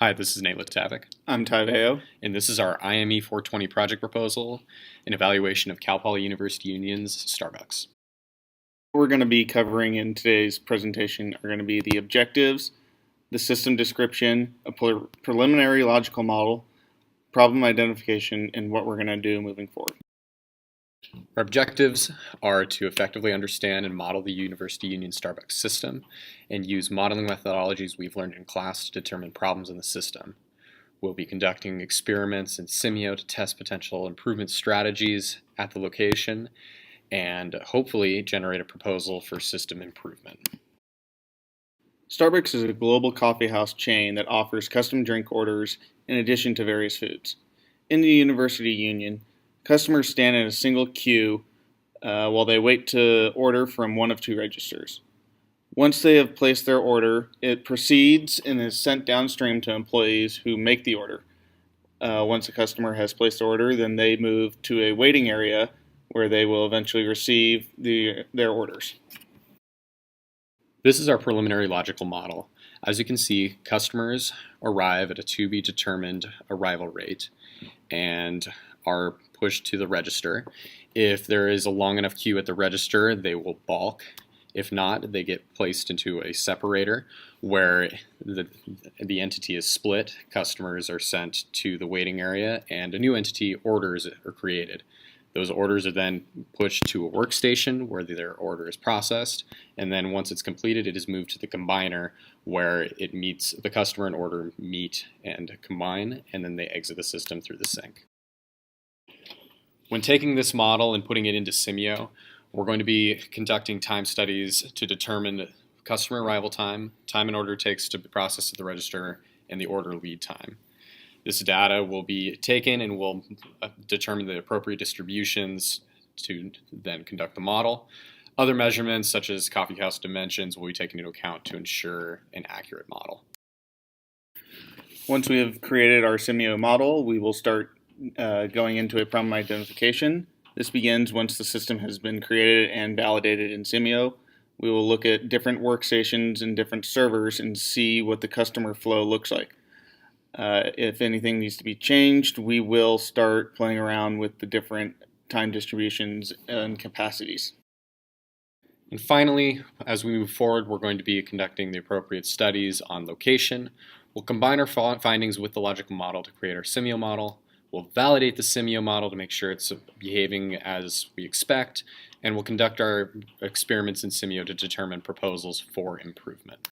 Hi, this is LeTavec, I'm Vaio. and this is our IME 420 project proposal, an evaluation of Cal Poly University Union's Starbucks. What we're going to be covering in today's presentation are going to be the objectives, the system description, a preliminary logical model, problem identification, and what we're going to do moving forward. Our objectives are to effectively understand and model the University Union Starbucks system and use modeling methodologies we've learned in class to determine problems in the system. We'll be conducting experiments in Simio to test potential improvement strategies at the location and hopefully generate a proposal for system improvement. Starbucks is a global coffeehouse chain that offers custom drink orders in addition to various foods. In the University Union, customers stand in a single queue while they wait to order from one of two registers. Once they have placed their order, it proceeds and is sent downstream to employees who make the order. Once a customer has placed the order, then they move to a waiting area where they will eventually receive their orders. This is our preliminary logical model. As you can see, customers arrive at a to-be-determined arrival rate and are pushed to the register. If there is a long enough queue at the register, they will balk. If not, they get placed into a separator where the entity is split. Customers are sent to the waiting area and a new entity orders are created. Those orders are then pushed to a workstation where their order is processed, and then once it's completed, it is moved to the combiner where the customer and order meet and combine, and then they exit the system through the sink. When taking this model and putting it into Simio, we're going to be conducting time studies to determine customer arrival time, time an order takes to be processed at the register, and the order lead time. This data will be taken and will determine the appropriate distributions to then conduct the model. Other measurements, such as coffeehouse dimensions, will be taken into account to ensure an accurate model. Once we have created our Simio model, we will start going into a problem identification. This begins once the system has been created and validated in Simio. We will look at different workstations and different servers and see what the customer flow looks like. If anything needs to be changed, we will start playing around with the different time distributions and capacities. And finally, as we move forward, we're going to be conducting the appropriate studies on location. We'll combine our findings with the logical model to create our Simio model. We'll validate the Simio model to make sure it's behaving as we expect, and we'll conduct our experiments in Simio to determine proposals for improvement.